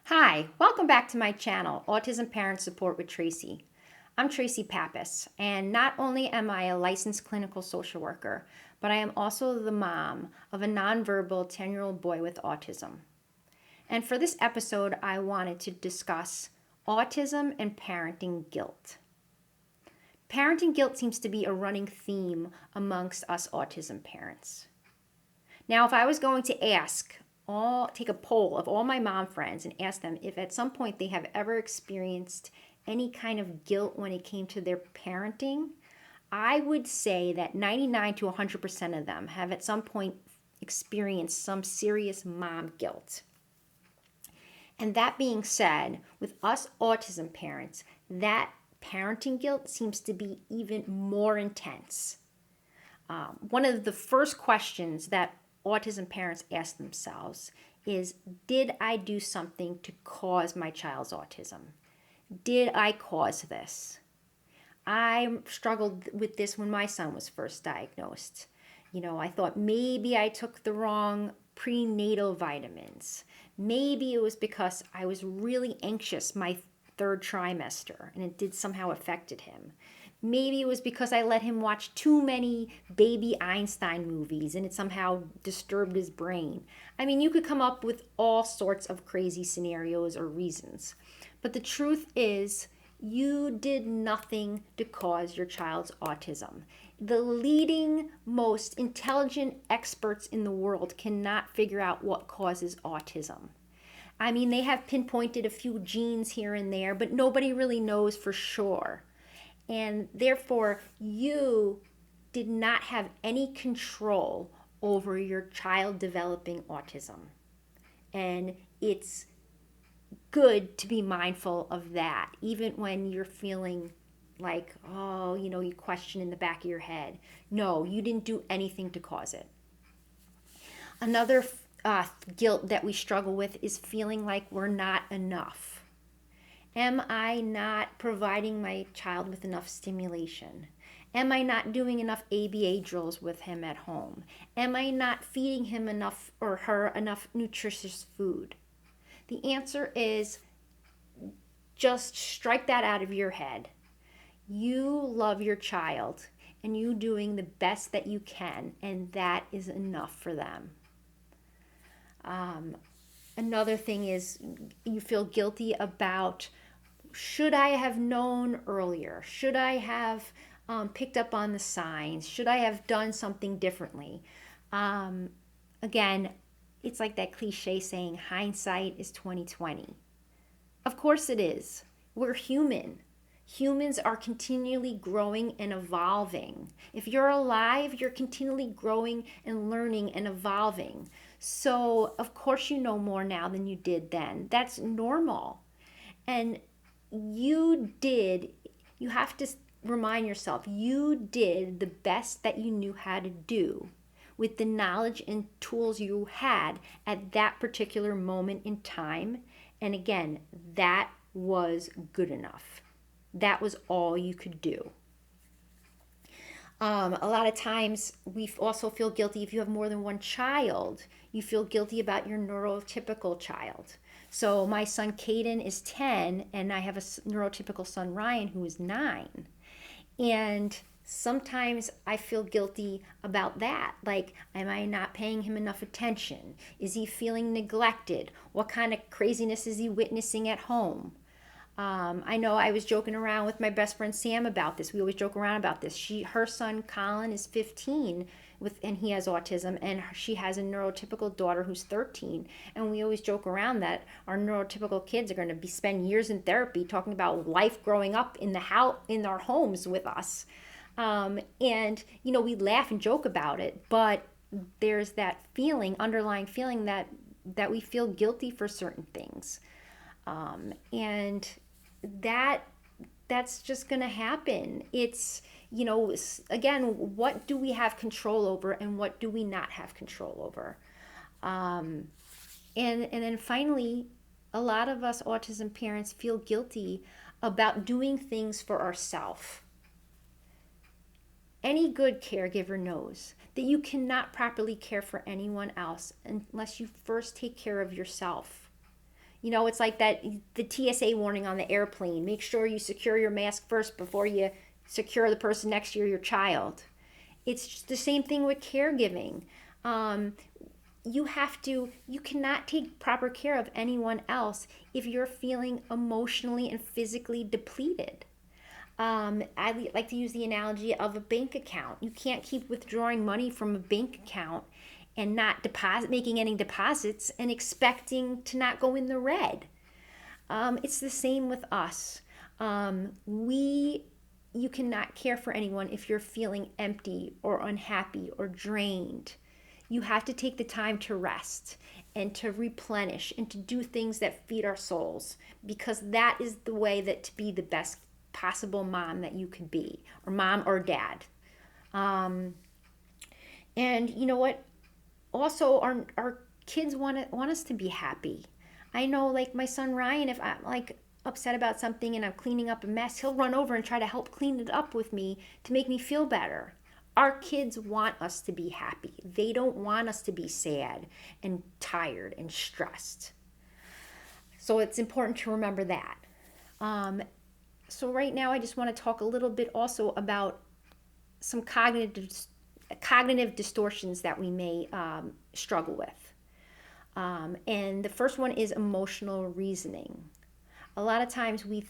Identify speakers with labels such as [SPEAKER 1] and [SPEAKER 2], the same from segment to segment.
[SPEAKER 1] Hi, welcome back to my channel, Autism Parent Support with Tracy. I'm Tracy Pappas, and not only am I a licensed clinical social worker, but I am also the mom of a nonverbal 10-year-old boy with autism. And for this episode, I wanted to discuss autism and parenting guilt. Parenting guilt seems to be a running theme amongst us autism parents. Now, if I was going to take a poll of all my mom friends and ask them if at some point they have ever experienced any kind of guilt when it came to their parenting, I would say that 99 to 100% of them have at some point experienced some serious mom guilt. And that being said, with us autism parents, that parenting guilt seems to be even more intense. One of the first questions that autism parents ask themselves is, did I do something to cause my child's autism? Did I cause this? I struggled with this when my son was first diagnosed. I thought maybe I took the wrong prenatal vitamins. Maybe it was because I was really anxious my third trimester and it did somehow affected him. Maybe it was because I let him watch too many baby Einstein movies and it somehow disturbed his brain. I mean, you could come up with all sorts of crazy scenarios or reasons. But the truth is, you did nothing to cause your child's autism. The leading, most intelligent experts in the world cannot figure out what causes autism. I mean, they have pinpointed a few genes here and there, but nobody really knows for sure. And therefore, you did not have any control over your child developing autism. And it's good to be mindful of that, even when you're feeling like, you question in the back of your head. No, you didn't do anything to cause it. Another guilt that we struggle with is feeling like we're not enough. Am I not providing my child with enough stimulation? Am I not doing enough ABA drills with him at home? Am I not feeding him enough or her enough nutritious food? The answer is just strike that out of your head. You love your child and you doing the best that you can, and that is enough for them. Another thing is you feel guilty about, should I have known earlier? Should I have picked up on the signs? Should I have done something differently? Again, it's like that cliche saying, hindsight is 2020. Of course it is. We're human. Humans are continually growing and evolving. If you're alive, you're continually growing and learning and evolving. So, of course, you know more now than you did then. That's normal. And you have to remind yourself, you did the best that you knew how to do with the knowledge and tools you had at that particular moment in time. And again, that was good enough. That was all you could do. A lot of times we also feel guilty if you have more than one child. You feel guilty about your neurotypical child. So my son Caden is 10 and I have a neurotypical son Ryan who is 9. And sometimes I feel guilty about that. Like, am I not paying him enough attention? Is he feeling neglected? What kind of craziness is he witnessing at home? I know I was joking around with my best friend Sam about this. We always joke around about this. Her son Colin is 15 and he has autism, and she has a neurotypical daughter who's 13. And we always joke around that our neurotypical kids are going to spend years in therapy talking about life growing up in our homes with us. And we laugh and joke about it, but there's that underlying feeling that we feel guilty for certain things. And that's just going to happen. It's, again, what do we have control over and what do we not have control over? And then finally, a lot of us autism parents feel guilty about doing things for ourselves. Any good caregiver knows that you cannot properly care for anyone else unless you first take care of yourself. It's like the TSA warning on the airplane. Make sure you secure your mask first before you secure the person next to you, your child. It's just the same thing with caregiving. Um, you cannot take proper care of anyone else if you're feeling emotionally and physically depleted. I like to use the analogy of a bank account. You can't keep withdrawing money from a bank account and not making any deposits and expecting to not go in the red. It's the same with us. You cannot care for anyone if you're feeling empty or unhappy or drained. You have to take the time to rest and to replenish and to do things that feed our souls, because that is the way that to be the best possible mom that you could be, or mom or dad. And you know what? Also, our kids want us to be happy. I know, like my son Ryan, if I'm like upset about something and I'm cleaning up a mess, he'll run over and try to help clean it up with me to make me feel better. Our kids want us to be happy. They don't want us to be sad and tired and stressed. So it's important to remember that. So right now I just want to talk a little bit also about some cognitive distortions that we may struggle with. And the first one is emotional reasoning. A lot of times we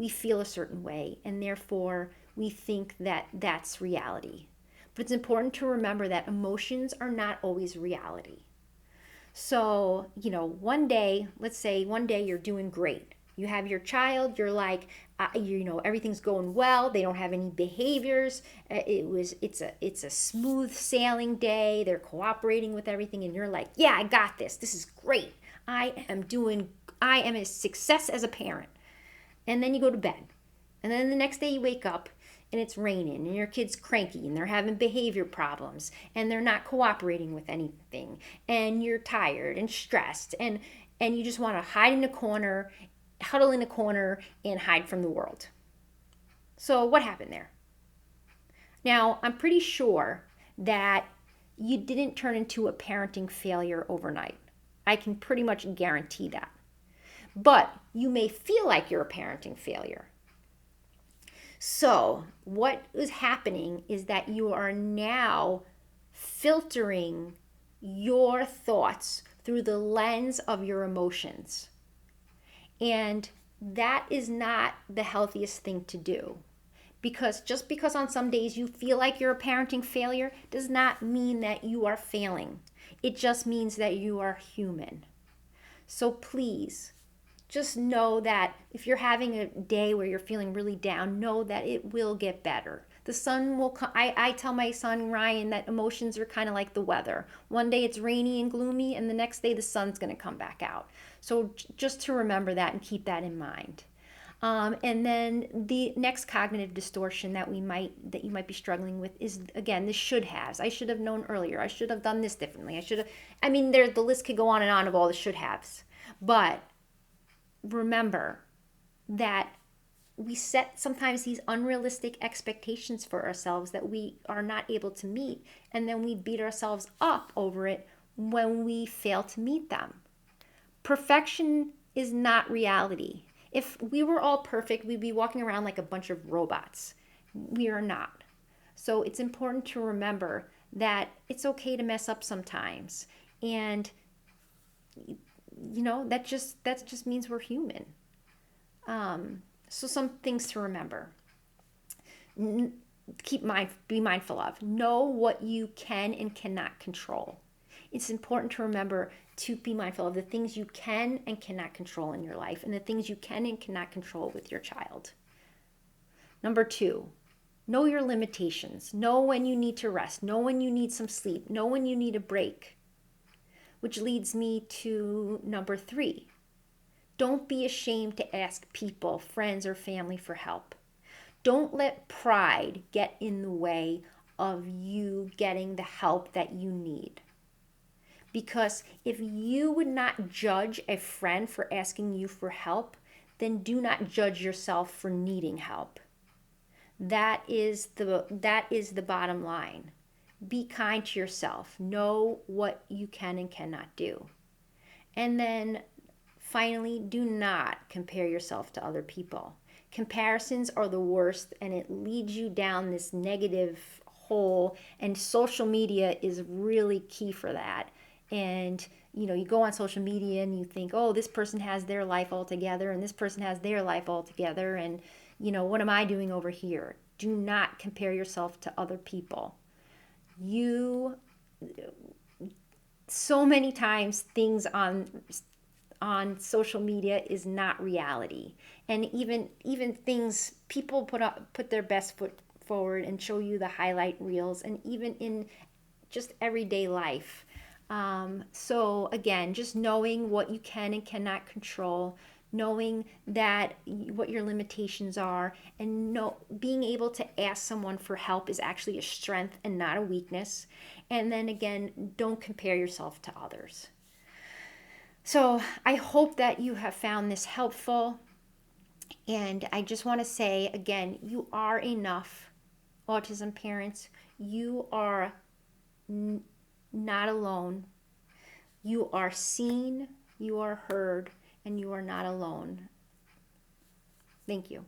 [SPEAKER 1] feel a certain way, and therefore we think that that's reality. But it's important to remember that emotions are not always reality. So, let's say one day you're doing great. You have your child, you're like, everything's going well. They don't have any behaviors. It's a smooth sailing day. They're cooperating with everything, and you're like, yeah, I got this. This is great. I am a success as a parent. And then you go to bed. And then the next day you wake up and it's raining and your kid's cranky and they're having behavior problems and they're not cooperating with anything and you're tired and stressed and you just want to huddle in a corner and hide from the world. So what happened there? Now, I'm pretty sure that you didn't turn into a parenting failure overnight. I can pretty much guarantee that. But you may feel like you're a parenting failure. So, what is happening is that you are now filtering your thoughts through the lens of your emotions. And that is not the healthiest thing to do. Because just because on some days you feel like you're a parenting failure does not mean that you are failing. It just means that you are human. So please, just know that if you're having a day where you're feeling really down, know that it will get better. The sun will come. I tell my son Ryan that emotions are kind of like the weather. One day it's rainy and gloomy, and the next day the sun's going to come back out. So just to remember that and keep that in mind. And then the next cognitive distortion that you might be struggling with is, again, the should haves. I should have known earlier. I should have done this differently. The list could go on and on of all the should haves. But remember that we set sometimes these unrealistic expectations for ourselves that we are not able to meet, and then we beat ourselves up over it when we fail to meet them. Perfection is not reality. If we were all perfect, we'd be walking around like a bunch of robots. We are not. So it's important to remember that it's okay to mess up sometimes. And that just means we're human. So some things to remember. Be mindful of. Know what you can and cannot control. It's important to remember to be mindful of the things you can and cannot control in your life and the things you can and cannot control with your child. Number 2, know your limitations. Know when you need to rest. Know when you need some sleep. Know when you need a break. Which leads me to number 3. Don't be ashamed to ask people, friends, or family for help. Don't let pride get in the way of you getting the help that you need. Because if you would not judge a friend for asking you for help, then do not judge yourself for needing help. That is the bottom line. Be kind to yourself. Know what you can and cannot do. And then finally, do not compare yourself to other people. Comparisons are the worst, and it leads you down this negative hole, and social media is really key for that. And you go on social media and you think, oh, this person has their life all together and this person has their life all together, and what am I doing over here? Do not compare yourself to other people. You So many times things on social media is not reality, and even things people put their best foot forward and show you the highlight reels, and even in just everyday life. So again, just knowing what you can and cannot control, knowing that what your limitations are, and being able to ask someone for help is actually a strength and not a weakness. And then again, don't compare yourself to others. So I hope that you have found this helpful. And I just want to say again, you are enough, autism parents. You are not alone. You are seen, you are heard, and you are not alone. Thank you.